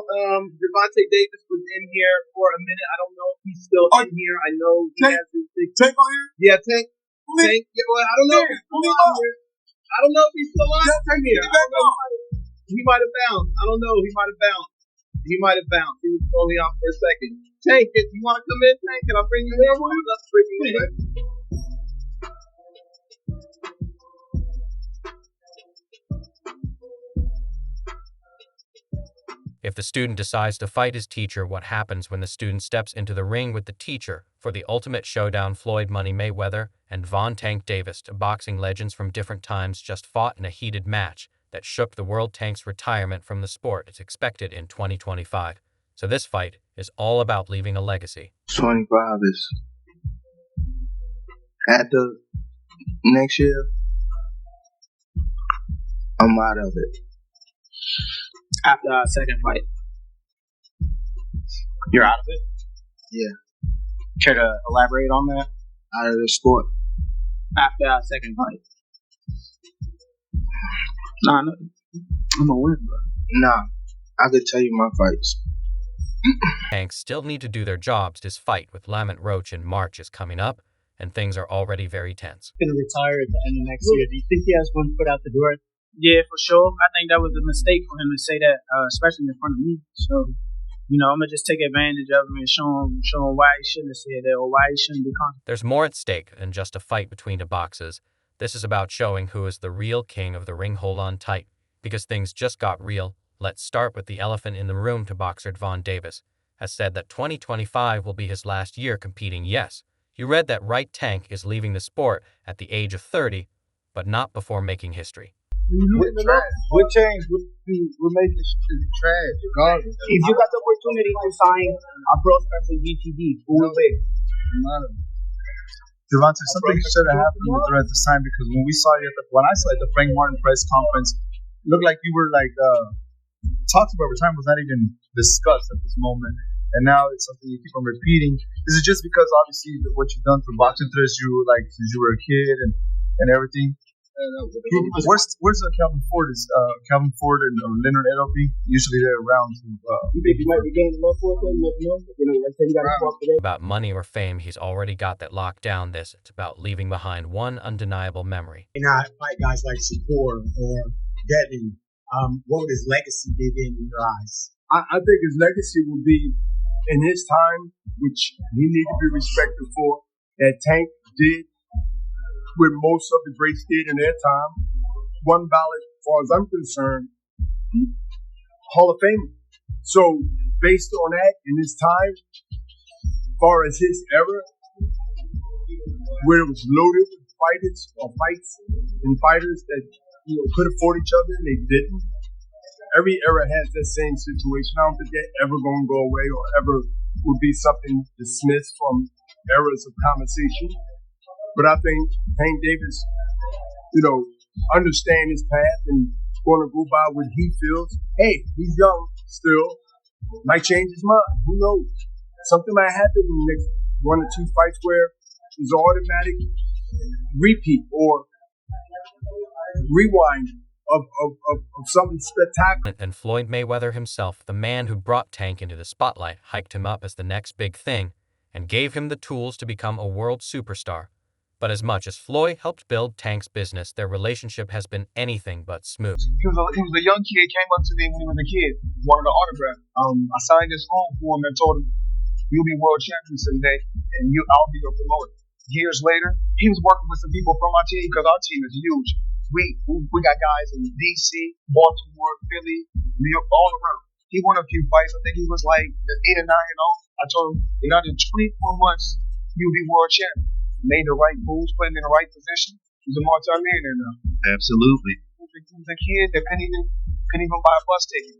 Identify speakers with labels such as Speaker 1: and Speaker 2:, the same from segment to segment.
Speaker 1: Gervonta Davis was in here for a minute. I don't know if he's still in here. I know he has his big
Speaker 2: Tank on here?
Speaker 1: Yeah, Tank. Tank. Yeah, well, I don't know if he's still on here. I don't know if he's still on here. I don't know. He might have bounced. I don't know. He might have bounced. He was only off for a second. Tank, if you want to come in, Tank, can I bring you in? I would love to bring you in.
Speaker 3: If the student decides to fight his teacher, what happens when the student steps into the ring with the teacher for the ultimate showdown? Floyd Money Mayweather and Von Tank Davis, two boxing legends from different times, just fought in a heated match that shook the world. Tank's retirement from the sport is expected in 2025. So this fight is all about leaving a legacy.
Speaker 2: 25 is at the next year. I'm out of it.
Speaker 4: After our second fight. You're out of it?
Speaker 2: Yeah.
Speaker 4: Care to elaborate on that?
Speaker 2: Out of the sport.
Speaker 4: After our second fight. Nah, no, I'm gonna win, bro.
Speaker 2: Nah, I could tell you my fights.
Speaker 3: Tanks still need to do their jobs. His fight with Lamont Roach in March is coming up, and things are already very tense.
Speaker 5: Going to retire at the end of next year. Do you think he has one foot out the door?
Speaker 4: Yeah, for sure. I think that was a mistake for him to say that, especially in front of me. So, I'm gonna just take advantage of him and show him why he shouldn't have said that or why he shouldn't be confident.
Speaker 3: There's more at stake than just a fight between two boxers. This is about showing who is the real king of the ring. Hold on tight, because things just got real. Let's start with the elephant in the room. Boxer Von Davis has said that 2025 will be his last year competing. Yes, you read that right. Tank is leaving the sport at the age of 30, but not before making history.
Speaker 2: What change would make this trash? Regardless.
Speaker 5: If you got the opportunity to sign a prospect with GTD, who will be?
Speaker 6: Gervonta, something should have happened with you at this time, because when I saw you at the Frank Martin press conference, it looked like you were talks about retirement was not even discussed at this moment, and now it's something you keep on repeating. Is it just because obviously what you've done for boxing since you were a kid and everything? Where's Calvin Ford? Is Calvin Ford and Leonard Edelby usually they're around to?
Speaker 5: You think you might regain the love for it? Let's say you got to talk today.
Speaker 3: About money or fame, he's already got that locked down. It's about leaving behind one undeniable memory.
Speaker 5: Not fight guys like Shakur or Devin. What would his legacy be in your eyes?
Speaker 7: I think his legacy will be in his time, which he needs to be respected for, that Tank did what most of the greats did in their time. One ballot, as far as I'm concerned, Hall of Fame. So based on that, in his time, as far as his era, where it was loaded with fights and fighters that could afford each other and they didn't. Every era has that same situation. I don't think they're ever going to go away or ever will be something dismissed from eras of conversation. But I think Tank Davis, understand his path and going to go by what he feels. Hey, he's young still. Might change his mind. Who knows? Something might happen in the next 1 or 2 fights where there's an automatic repeat or rewind of something spectacular.
Speaker 3: And Floyd Mayweather himself, the man who brought Tank into the spotlight, hyped him up as the next big thing and gave him the tools to become a world superstar. But as much as Floyd helped build Tank's business, their relationship has been anything but smooth.
Speaker 6: He was a young kid, came up to me when he was a kid, wanted an autograph. I signed his phone for him and told him, "You'll be world champion someday, and I'll be your promoter." Years later, he was working with some people from our team, because our team is huge. We got guys in DC, Baltimore, Philly, New York, all around. He won a few fights. I think he was like 8 or 9 and 0. I told him, in under 24 months, you'll be world champion. Made the right moves, put him in the right position. He's a multi-millionaire now.
Speaker 1: Absolutely.
Speaker 6: He was a kid that couldn't even buy a bus ticket.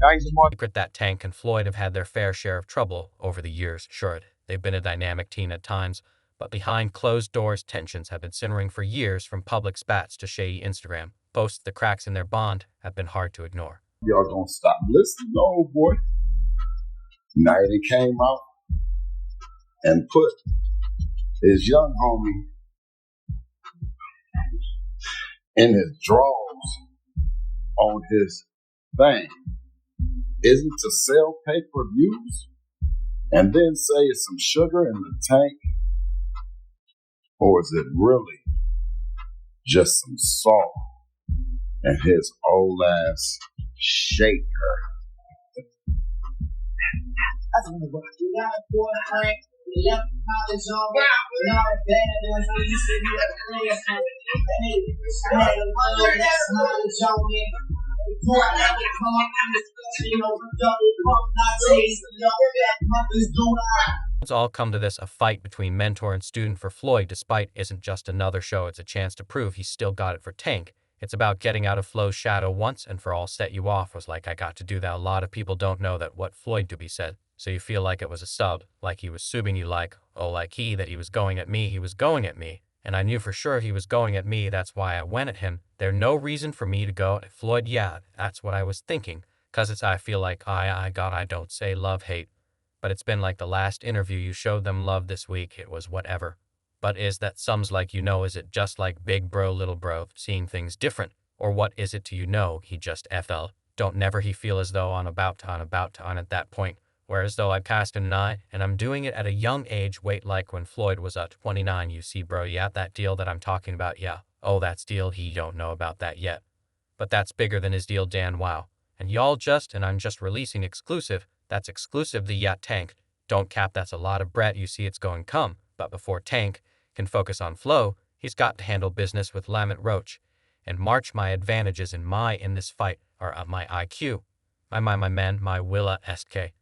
Speaker 6: Now he's a
Speaker 3: Secret that Tank and Floyd have had their fair share of trouble over the years. Sure, they've been a dynamic team at times, but behind closed doors, tensions have been simmering for years, from public spats to shady Instagram posts. The cracks in their bond have been hard to ignore.
Speaker 8: Y'all gonna stop listening to old boy? Night he came out and put his young homie in his drawers on his thing. isn't to sell pay-per-views and then say it's some sugar in the tank, or is it really just some salt and his old ass shaker?
Speaker 3: It's all come to this, a fight between mentor and student for Floyd. Despite isn't just another show, it's a chance to prove he's still got it for Tank. It's about getting out of Flo's shadow once and for all. Set you off was like, I got to do that. A lot of people don't know that what Floyd do be said, so you feel like it was a sub, like he was subbing you, like, oh, like that he was going at me, and I knew for sure he was going at me. That's why I went at him. There's no reason for me to go at Floyd. Yeah, that's what I was thinking, cause I feel like I don't say love hate, but it's been like the last interview you showed them love this week. It was whatever. But is that sums like, is it just like big bro, little bro, seeing things different? Or what is it to he just FL? Don't never he feel as though on about to at that point, whereas though I passed an eye, and I'm doing it at a young age, wait, like when Floyd was at 29, you see bro, yeah, that deal that I'm talking about, yeah, oh, that's deal, he don't know about that yet. But that's bigger than his deal, Dan, wow. And I'm just releasing exclusive, that's exclusive, the Tank, don't cap, that's a lot of Brett, you see it's going come, but before Tank can focus on Flo, he's got to handle business with Lamont Roach. And March, my advantages in this fight are my IQ, my man, my Willa SK.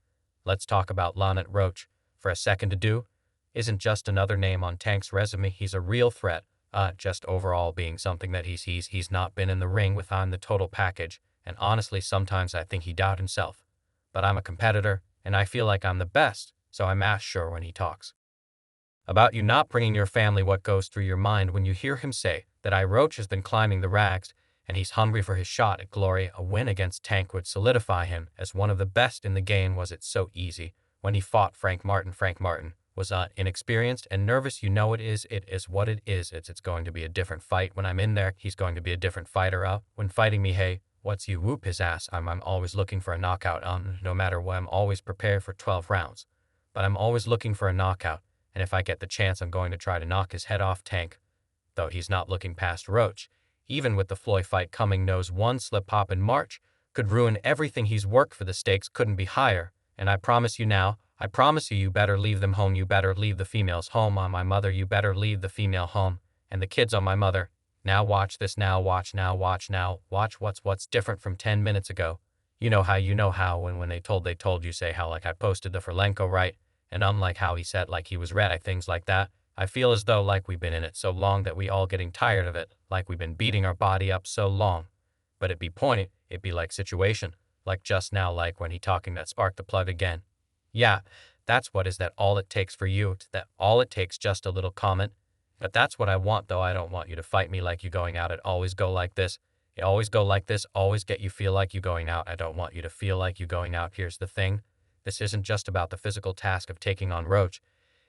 Speaker 3: Let's talk about Lamont Roach for a second. To do isn't just another name on Tank's resume. He's a real threat, just overall being something that he's not been in the ring with on the total package. And honestly, sometimes I think he doubt himself. But I'm a competitor, and I feel like I'm the best, so I'm as sure when he talks about you not bringing your family. What goes through your mind when you hear him say that Roach has been climbing the rags and he's hungry for his shot at glory? A win against Tank would solidify him as one of the best in the game. Was it so easy when he fought Frank Martin? Frank Martin was inexperienced and nervous. It is what it is. It's going to be a different fight when I'm in there. He's going to be a different fighter when fighting me. Hey, what's you? Whoop his ass. I'm always looking for a knockout. No matter what, I'm always prepared for 12 rounds, but I'm always looking for a knockout. And if I get the chance, I'm going to try to knock his head off Tank, though he's not looking past Roach. Even with the Floyd fight coming, knows one slip hop in March could ruin everything he's worked for. The stakes couldn't be higher. And I promise you, you better leave them home. You better leave the females home. On my mother, you better leave the female home. And the kids on my mother. Now watch this, watch what's different from 10 minutes ago. You know how when they told you, say how like I posted the Ferlenko, right? And like how he said like he was red, things like that. I feel as though like we've been in it so long that we all getting tired of it, like we've been beating our body up so long. But it'd be like situation, like just now, like when he talking that sparked the plug again. Yeah, that's what is that all it takes for you, that all it takes just a little comment. But that's what I want, though. I don't want you to fight me like you going out. It always go like this. It always go like this, always get you feel like you going out. I don't want you to feel like you going out. Here's the thing. This isn't just about the physical task of taking on Roach.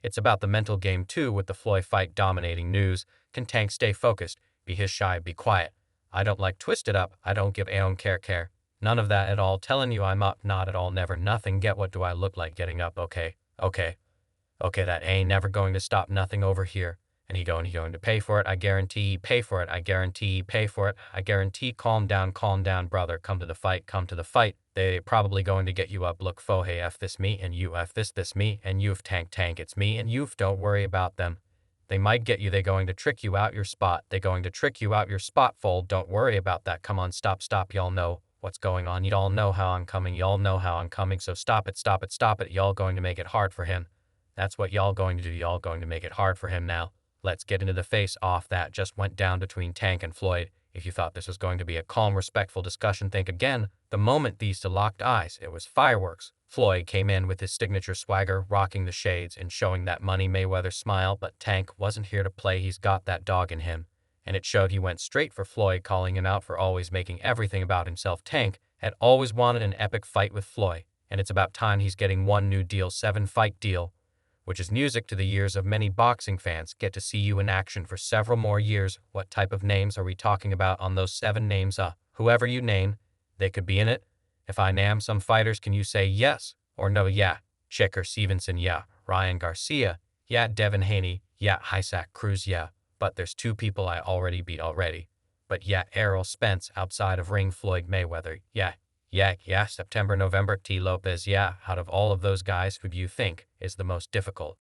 Speaker 3: It's about the mental game too, with the Floyd fight dominating news. Can Tank stay focused? Be his shy, be quiet. I don't like twisted up. I don't care. None of that at all. Telling you I'm up, not at all, never, nothing. Get what do I look like getting up? Okay, that ain't never going to stop, nothing over here. And he going to pay for it. I guarantee he pay for it. I guarantee. Calm down, brother. Come to the fight. They probably going to get you up. Look, fo, hey, F this me, and you F this me, and you've tank, it's me, and you've don't worry about them. They might get you. They going to trick you out your spot. Fold. Don't worry about that. Come on, stop. Y'all know what's going on. Y'all know how I'm coming. So stop it. Y'all going to make it hard for him. That's what y'all going to do. Y'all going to make it hard for him now. Let's get into the face-off that just went down between Tank and Floyd. If you thought this was going to be a calm, respectful discussion, think again. The moment these two locked eyes, it was fireworks. Floyd came in with his signature swagger, rocking the shades and showing that money Mayweather smile, but Tank wasn't here to play. He's got that dog in him. And it showed. He went straight for Floyd, calling him out for always making everything about himself. Tank had always wanted an epic fight with Floyd, and it's about time he's getting one new deal, 7-fight deal, which is music to the ears of many boxing fans. Get to see you in action for several more years. What type of names are we talking about on those 7 names? Whoever you name, they could be in it. If I name some fighters, can you say yes or no? Yeah. Checker Stevenson, yeah. Ryan Garcia, yeah. Devin Haney, yeah. Isaac Cruz, yeah. But there's 2 people I already beat already. But yeah, Errol Spence outside of ring, Floyd Mayweather, yeah. Yeah. September, November, T. Lopez, yeah. Out of all of those guys, who do you think is the most difficult?